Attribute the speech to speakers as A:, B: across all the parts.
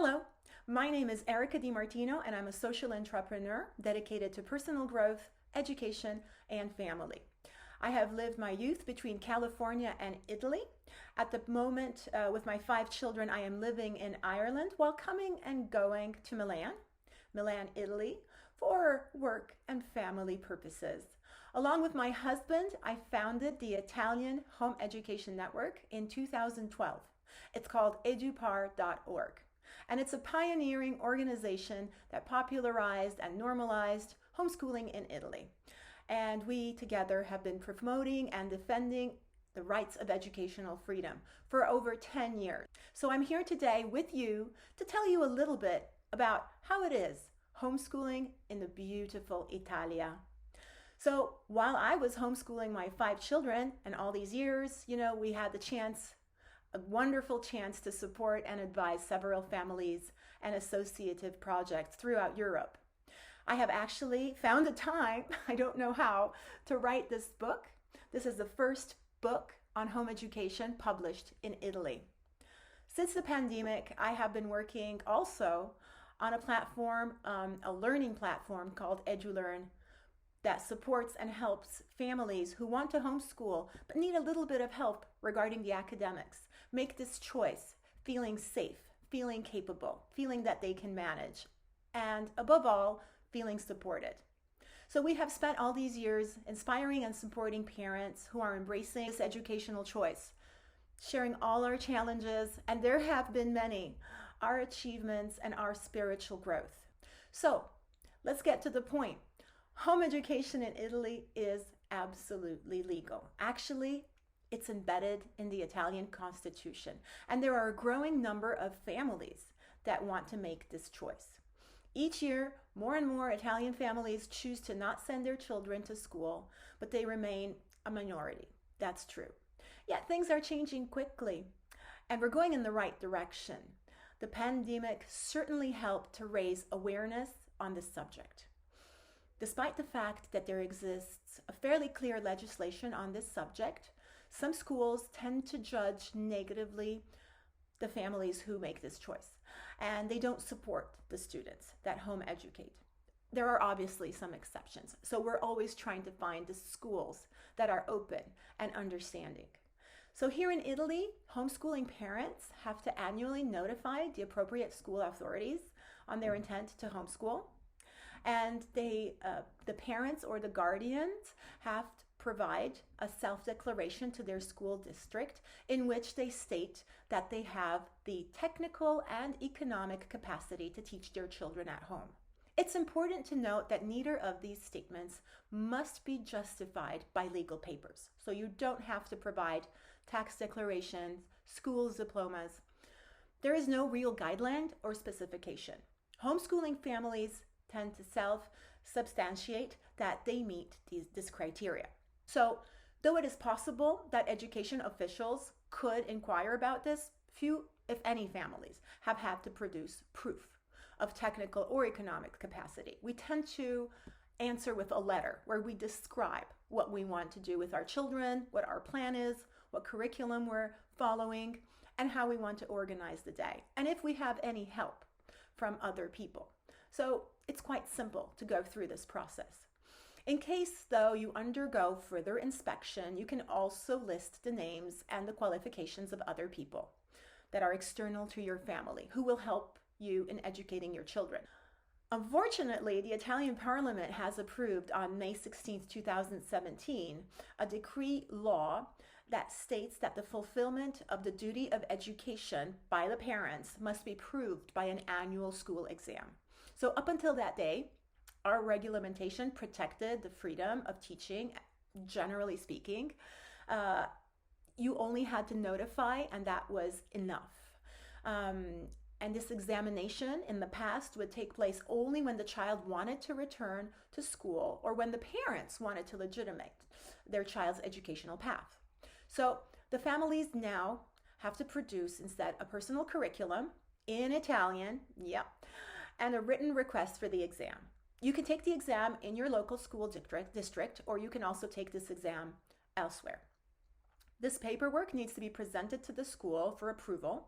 A: Hello, my name is Erica DiMartino, and I'm a social entrepreneur dedicated to personal growth, education, and family. I have lived my youth between California and Italy. At the moment, with my 5 children, I am living in Ireland while coming and going to Milan, Italy, for work and family purposes. Along with my husband, I founded the Italian Home Education Network in 2012. It's called edupar.org, and it's a pioneering organization that popularized and normalized homeschooling in Italy. And we together have been promoting and defending the rights of educational freedom for over 10 years. So I'm here today with you to tell you a little bit about how it is homeschooling in the beautiful Italia. So while I was homeschooling my 5 children, and all these years, we had a wonderful chance to support and advise several families and associative projects throughout Europe. I have actually found a time, I don't know how, to write this book. This is the first book on home education published in Italy. Since the pandemic, I have been working also on a platform, a learning platform called EduLearn, that supports and helps families who want to homeschool but need a little bit of help regarding the academics make this choice, feeling safe, feeling capable, feeling that they can manage, and above all, feeling supported. So we have spent all these years inspiring and supporting parents who are embracing this educational choice, sharing all our challenges, and there have been many, our achievements and our spiritual growth. So let's get to the point. Home education in Italy is absolutely legal. Actually, it's embedded in the Italian constitution, and there are a growing number of families that want to make this choice. Each year, more and more Italian families choose to not send their children to school, but they remain a minority. That's true. Yet things are changing quickly, and we're going in the right direction. The pandemic certainly helped to raise awareness on this subject. Despite the fact that there exists a fairly clear legislation on this subject, some schools tend to judge negatively the families who make this choice, and they don't support the students that home educate. There are obviously some exceptions, so we're always trying to find the schools that are open and understanding. So here in Italy, homeschooling parents have to annually notify the appropriate school authorities on their intent to homeschool. And the parents or the guardians have to provide a self-declaration to their school district in which they state that they have the technical and economic capacity to teach their children at home. It's important to note that neither of these statements must be justified by legal papers. So you don't have to provide tax declarations, school's diplomas. There is no real guideline or specification. Homeschooling families tend to self-substantiate that they meet this criteria. So, though it is possible that education officials could inquire about this, few, if any, families have had to produce proof of technical or economic capacity. We tend to answer with a letter where we describe what we want to do with our children, what our plan is, what curriculum we're following, and how we want to organize the day, and if we have any help from other people. So it's quite simple to go through this process. In case, though, you undergo further inspection, you can also list the names and the qualifications of other people that are external to your family who will help you in educating your children. Unfortunately, the Italian Parliament has approved on May 16, 2017, a decree law that states that the fulfillment of the duty of education by the parents must be proved by an annual school exam. So up until that day, our regulation protected the freedom of teaching, generally speaking. You only had to notify, and that was enough. And this examination in the past would take place only when the child wanted to return to school or when the parents wanted to legitimate their child's educational path. So the families now have to produce instead a personal curriculum in Italian, and a written request for the exam. You can take the exam in your local school district, or you can also take this exam elsewhere. This paperwork needs to be presented to the school for approval.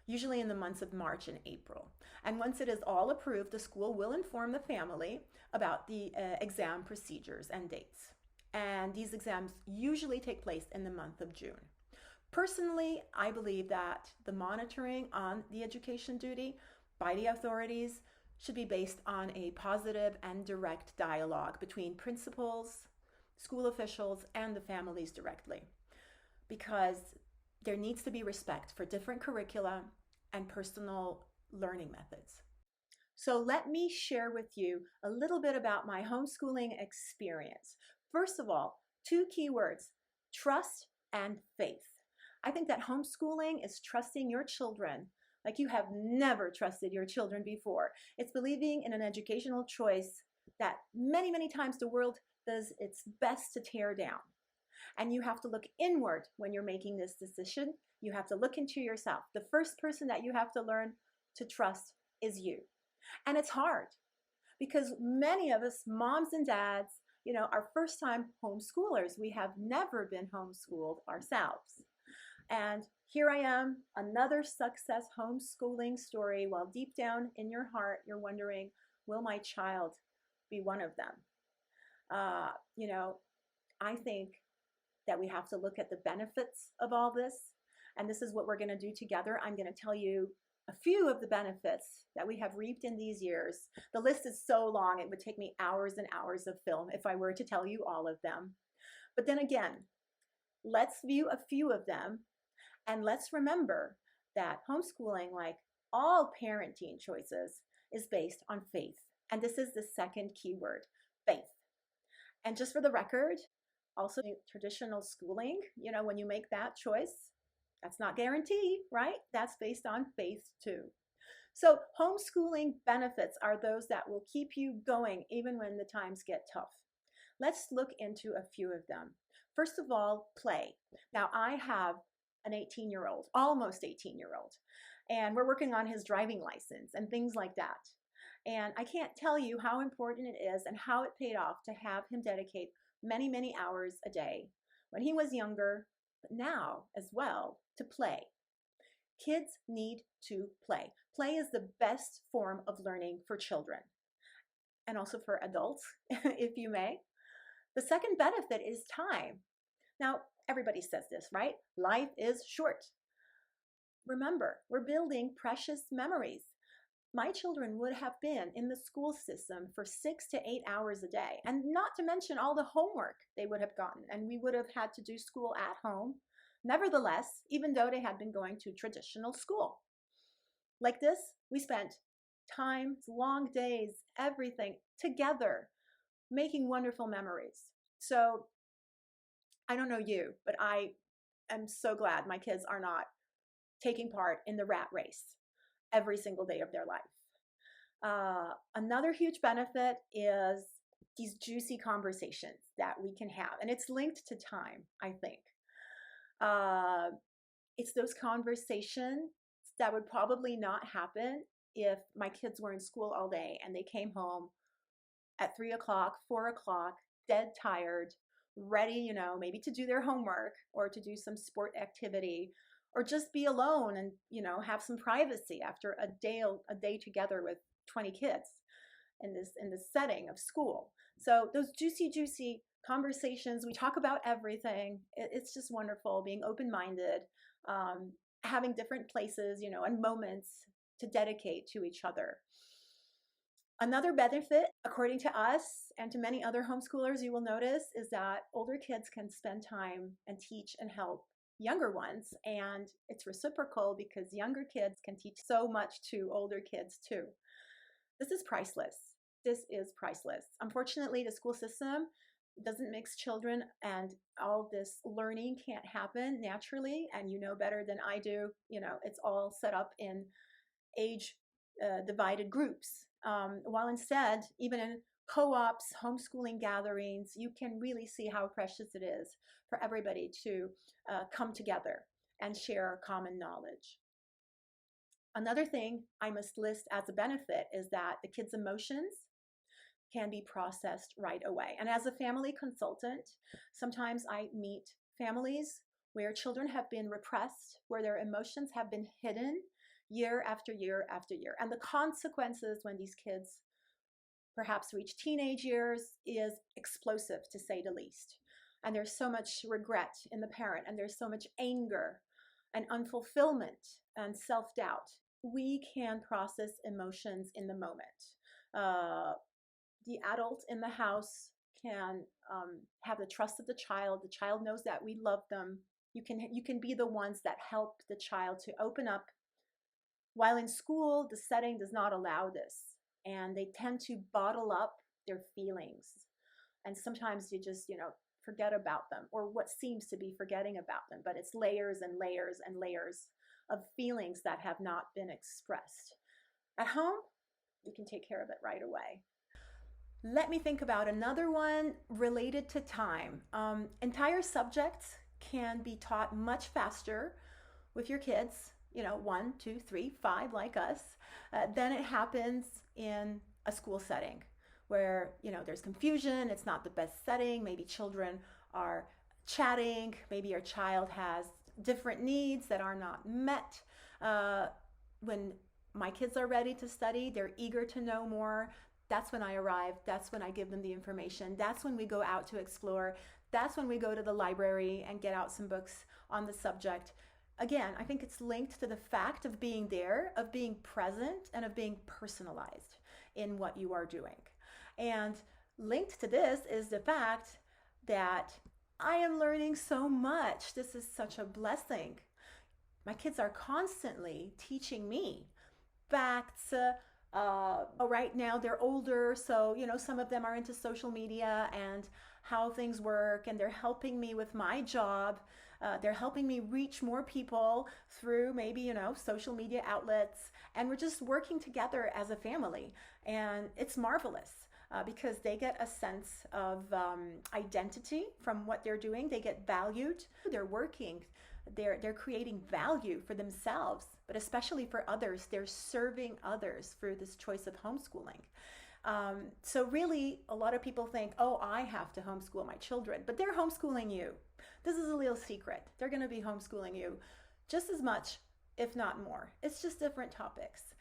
A: usually in the months of March and April. And once it is all approved, the school will inform the family about the exam procedures and dates. And these exams usually take place in the month of June. Personally, I believe that the monitoring on the education duty by the authorities should be based on a positive and direct dialogue between principals, school officials, and the families directly, because there needs to be respect for different curricula and personal learning methods. So let me share with you a little bit about my homeschooling experience. First of all, two key words: trust and faith. I think that homeschooling is trusting your children like you have never trusted your children before. It's believing in an educational choice that many, many times the world does its best to tear down. And you have to look inward when you're making this decision. You have to look into yourself. The first person that you have to learn to trust is you. And it's hard because many of us, moms and dads, are first time homeschoolers. We have never been homeschooled ourselves. And here I am, another success homeschooling story, while deep down in your heart, you're wondering, will my child be one of them? I think that we have to look at the benefits of all this. And this is what we're going to do together. I'm going to tell you a few of the benefits that we have reaped in these years. The list is so long, it would take me hours and hours of film if I were to tell you all of them. But then again, let's view a few of them, and let's remember that homeschooling, like all parenting choices, is based on faith. And this is the second key word: faith. And just for the record, also traditional schooling, when you make that choice, that's not guaranteed, right? That's based on faith too. So homeschooling benefits are those that will keep you going even when the times get tough. Let's look into a few of them. First of all, play. Now I have an 18-year-old, almost 18-year-old, and we're working on his driving license and things like that. And I can't tell you how important it is and how it paid off to have him dedicate many, many hours a day when he was younger, but now as well, to play. Kids need to play. Play is the best form of learning for children and also for adults, if you may. The second benefit is time. Now, everybody says this, right? Life is short. Remember, we're building precious memories. My children would have been in the school system for 6 to 8 hours a day, and not to mention all the homework they would have gotten, and we would have had to do school at home. Nevertheless, even though they had been going to traditional school. Like this, we spent time, long days, everything together, making wonderful memories. So I don't know you, but I am so glad my kids are not taking part in the rat race every single day of their life. Another huge benefit is these juicy conversations that we can have, and it's linked to time, I think. It's those conversations that would probably not happen if my kids were in school all day and they came home at 3 o'clock, 4 o'clock, dead tired, ready, maybe to do their homework or to do some sport activity, or just be alone and, have some privacy after a day together with 20 kids in this setting of school. So those juicy conversations, we talk about everything. It's just wonderful, being open-minded, having different places, and moments to dedicate to each other. Another benefit, according to us and to many other homeschoolers, you will notice, is that older kids can spend time and teach and help younger ones, and it's reciprocal because younger kids can teach so much to older kids too. This is priceless. This is priceless. Unfortunately, the school system doesn't mix children, and all this learning can't happen naturally, and you know better than I do, it's all set up in age divided groups. While instead, even in co-ops, homeschooling gatherings, you can really see how precious it is for everybody to come together and share common knowledge. Another thing I must list as a benefit is that the kids' emotions can be processed right away. And as a family consultant, sometimes I meet families where children have been repressed, where their emotions have been hidden year after year after year. And the consequences when these kids perhaps reach teenage years is explosive, to say the least. And there's so much regret in the parent, and there's so much anger and unfulfillment and self doubt. We can process emotions in the moment. The adult in the house can have the trust of the child. The child knows that we love them. You can be the ones that help the child to open up. While in school, the setting does not allow this, and they tend to bottle up their feelings. And sometimes you just, forget about them, or what seems to be forgetting about them, but it's layers and layers and layers of feelings that have not been expressed. At home, you can take care of it right away. Let me think about another one related to time. Entire subjects can be taught much faster with your kids, 1, 2, 3, 5, like us, than it happens in a school setting where, there's confusion. It's not the best setting. Maybe children are chatting. Maybe your child has different needs that are not met. When my kids are ready to study, they're eager to know more. That's when I arrive. That's when I give them the information. That's when we go out to explore. That's when we go to the library and get out some books on the subject. Again, I think it's linked to the fact of being there, of being present, and of being personalized in what you are doing. And linked to this is the fact that I am learning so much. This is such a blessing. My kids are constantly teaching me facts. Right now they're older, so some of them are into social media and how things work, and they're helping me with my job. They're helping me reach more people through maybe social media outlets, and we're just working together as a family, and it's marvelous. Because they get a sense of identity from what they're doing. They get valued. They're working. They're creating value for themselves, but especially for others. They're serving others through this choice of homeschooling. So really, a lot of people think, oh, I have to homeschool my children, but they're homeschooling you. This is a little secret. They're going to be homeschooling you just as much, if not more. It's just different topics.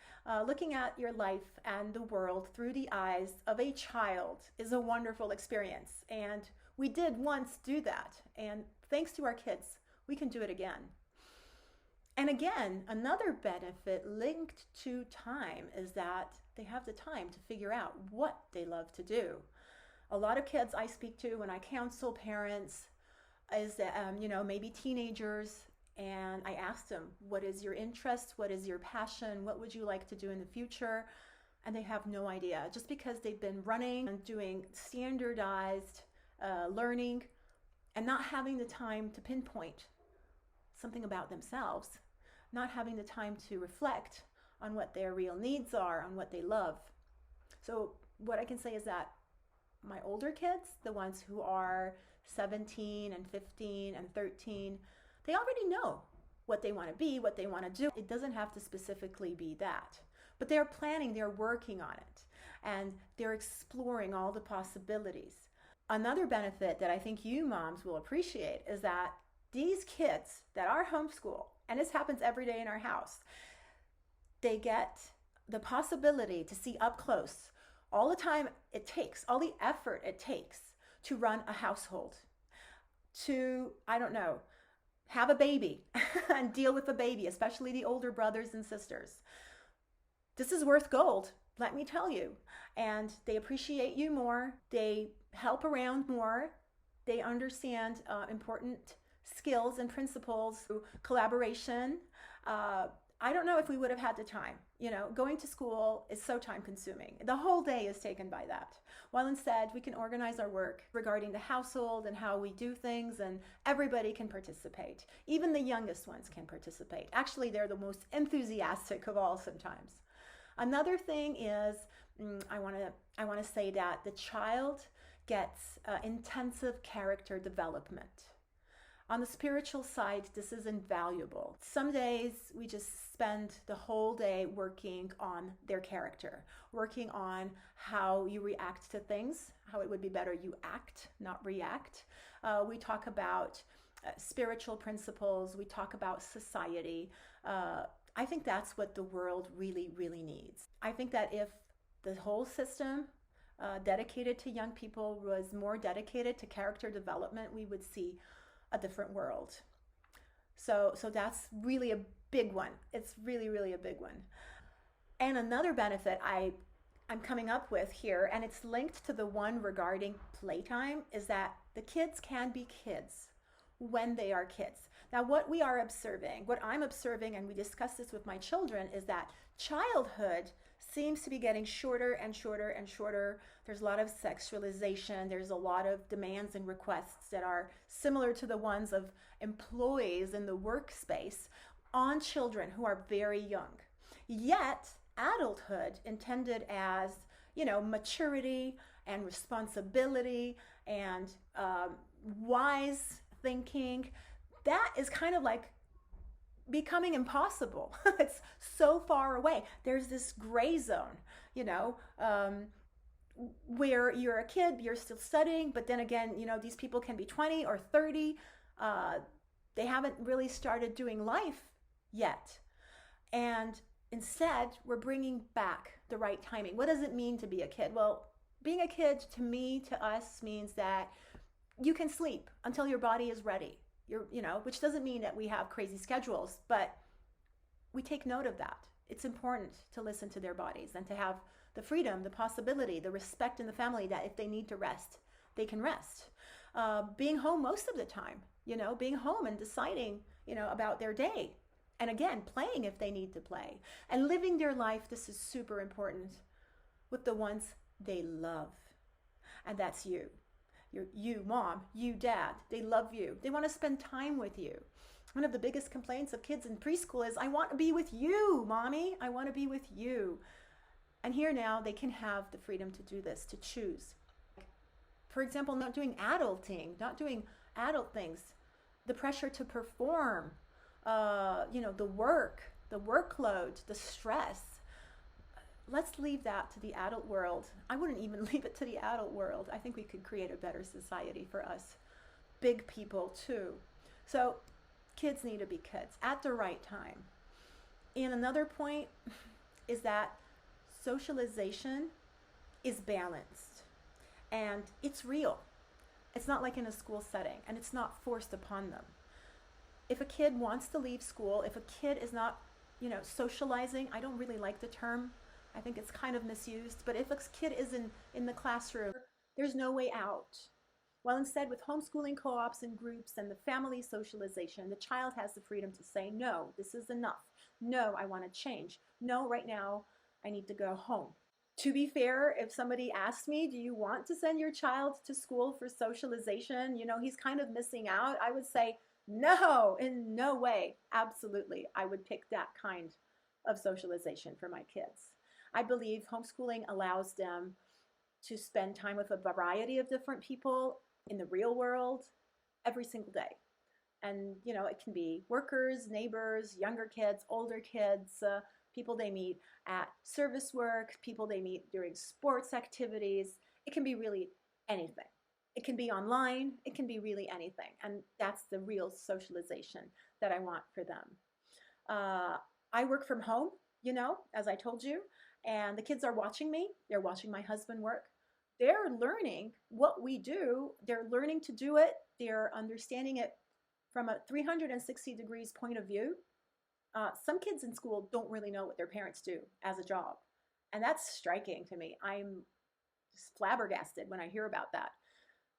A: Looking at your life and the world through the eyes of a child is a wonderful experience. And we did once do that. And thanks to our kids, we can do it again. And again, another benefit linked to time is that they have the time to figure out what they love to do. A lot of kids I speak to when I counsel parents is that, maybe teenagers, and I asked them, what is your interest? What is your passion? What would you like to do in the future? And they have no idea, just because they've been running and doing standardized learning and not having the time to pinpoint something about themselves, not having the time to reflect on what their real needs are, on what they love. So what I can say is that my older kids, the ones who are 17 and 15 and 13, they already know what they want to be, what they want to do. It doesn't have to specifically be that. But they're planning, they're working on it, and they're exploring all the possibilities. Another benefit that I think you moms will appreciate is that these kids that are homeschooled, and this happens every day in our house, they get the possibility to see up close all the time it takes, all the effort it takes to run a household, to, have a baby and deal with a baby, especially the older brothers and sisters. This is worth gold, let me tell you. And they appreciate you more. They help around more. They understand important skills and principles, collaboration. I don't know if we would have had the time. Going to school is so time consuming. The whole day is taken by that. While instead we can organize our work regarding the household and how we do things, and everybody can participate. Even the youngest ones can participate. Actually, they're the most enthusiastic of all sometimes. Another thing is, I want to say that the child gets intensive character development. On the spiritual side, this is invaluable. Some days we just spend the whole day working on their character, working on how you react to things, how it would be better you act, not react. We talk about spiritual principles. We talk about society. I think that's what the world really, really needs. I think that if the whole system dedicated to young people was more dedicated to character development, we would see a different world. So that's really a big one. It's really, really a big one. And another benefit I'm coming up with here, and it's linked to the one regarding playtime, is that the kids can be kids when they are kids. Now, what I'm observing, and we discuss this with my children, is that childhood seems to be getting shorter and shorter and shorter. There's a lot of sexualization, there's a lot of demands and requests that are similar to the ones of employees in the workspace on children who are very young. Yet, adulthood intended as, maturity and responsibility and wise thinking, that is kind of like becoming impossible. It's so far away. There's this gray zone, you know, um, where you're a kid, you're still studying, but then again, these people can be 20 or 30. Uh, they haven't really started doing life yet. And instead, we're bringing back the right timing. What does it mean to be a kid? Well, being a kid to me, to us, means that you can sleep until your body is ready. Which doesn't mean that we have crazy schedules, but we take note of that. It's important to listen to their bodies and to have the freedom, the possibility, the respect in the family that if they need to rest, they can rest. Being home most of the time, being home and deciding, about their day. And again, playing if they need to play. And living their life, this is super important, with the ones they love. And that's you. You, mom, you, dad. They love you. They want to spend time with you. One of the biggest complaints of kids in preschool is, I want to be with you, mommy. I want to be with you. And here now, they can have the freedom to do this, to choose. For example, not doing adulting, not doing adult things, the pressure to perform, the work, the workload, the stress. Let's leave that to the adult world. I wouldn't even leave it to the adult world. I think we could create a better society for us big people too. So kids need to be kids at the right time. And another point is that socialization is balanced and it's real. It's not like in a school setting, and it's not forced upon them. If a kid wants to leave school, if a kid is not, socializing, I don't really like the term. I think it's kind of misused. But if a kid is in the classroom, there's no way out. Well, instead, with homeschooling co-ops and groups and the family socialization, the child has the freedom to say, no, this is enough. No, I want to change. No, right now, I need to go home. To be fair, if somebody asked me, do you want to send your child to school for socialization? He's kind of missing out. I would say, no, in no way. Absolutely. I would pick that kind of socialization for my kids. I believe homeschooling allows them to spend time with a variety of different people in the real world every single day. And, it can be workers, neighbors, younger kids, older kids, people they meet at service work, people they meet during sports activities. It can be really anything. It can be online. It can be really anything. And that's the real socialization that I want for them. I work from home, as I told you, and the kids are watching me. They're watching my husband work. They're learning what we do. They're learning to do it. They're understanding it from a 360 degrees point of view. Some kids in school don't really know what their parents do as a job. And that's striking to me. I'm just flabbergasted when I hear about that.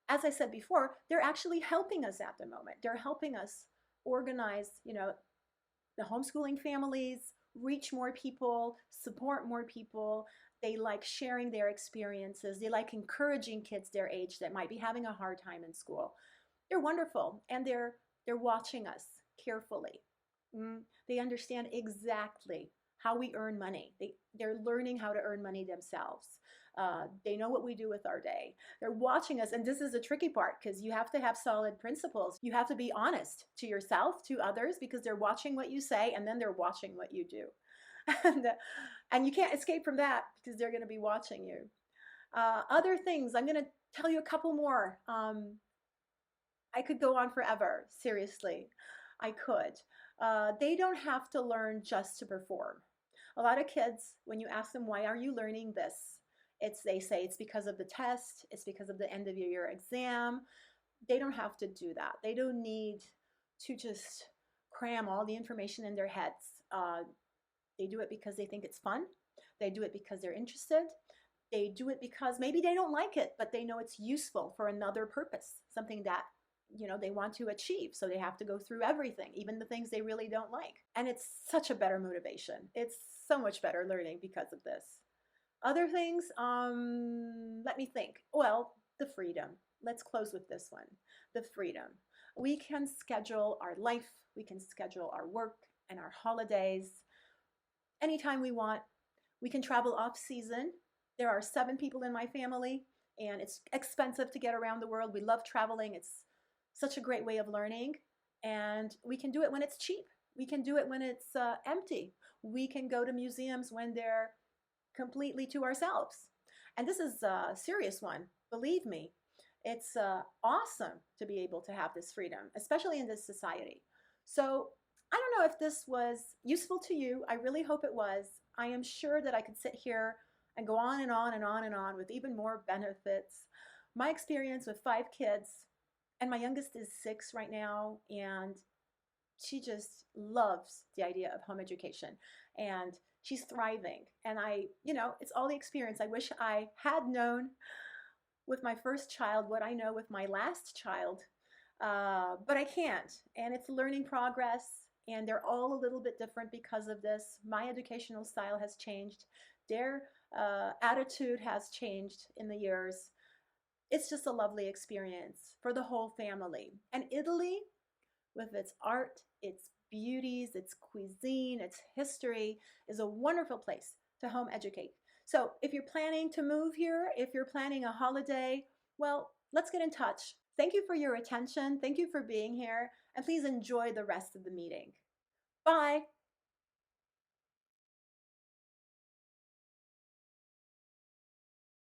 A: As I said before, they're actually helping us at the moment. They're helping us organize, the homeschooling families, reach more people, support more people. They like sharing their experiences. They like encouraging kids their age that might be having a hard time in school. They're wonderful, and they're watching us carefully. They understand exactly how we earn money. They're learning how to earn money themselves. They know what we do with our day. They're watching us, and this is a tricky part because you have to have solid principles. You have to be honest to yourself, to others, because they're watching what you say, and then they're watching what you do. and you can't escape from that because they're going to be watching you. Other things, I'm going to tell you a couple more. I could go on forever, seriously. I could. They don't have to learn just to perform. A lot of kids, when you ask them, why are you learning this? They say it's because of the test, it's because of the end of year exam. They don't have to do that. They don't need to just cram all the information in their heads. They do it because they think it's fun. They do it because they're interested. They do it because maybe they don't like it, but they know it's useful for another purpose, something that they want to achieve. So they have to go through everything, even the things they really don't like. And it's such a better motivation. It's so much better learning because of this. Other things, let me think. Well, the freedom. Let's close with this one. The freedom. We can schedule our life, we can schedule our work and our holidays anytime we want. We can travel off season. There are 7 people in my family, and it's expensive to get around the world. We love traveling. It's such a great way of learning, and we can do it when it's cheap. We can do it when it's empty. We can go to museums when they're completely to ourselves. And this is a serious one, believe me. It's awesome to be able to have this freedom, especially in this society. So I don't know if this was useful to you. I really hope it was. I am sure that I could sit here and go on and on and on and on with even more benefits. My experience with 5 kids, and my youngest is 6 right now, and she just loves the idea of home education, and she's thriving. And it's all the experience. I wish I had known with my first child what I know with my last child, but I can't. And it's a learning progress, and they're all a little bit different because of this. My educational style has changed. Their attitude has changed in the years. It's just a lovely experience for the whole family. And Italy, with its art, its beauties, its cuisine, its history, is a wonderful place to home educate. So if you're planning to move here, if you're planning a holiday, well, let's get in touch. Thank you for your attention. Thank you for being here. And please enjoy the rest of the meeting. Bye.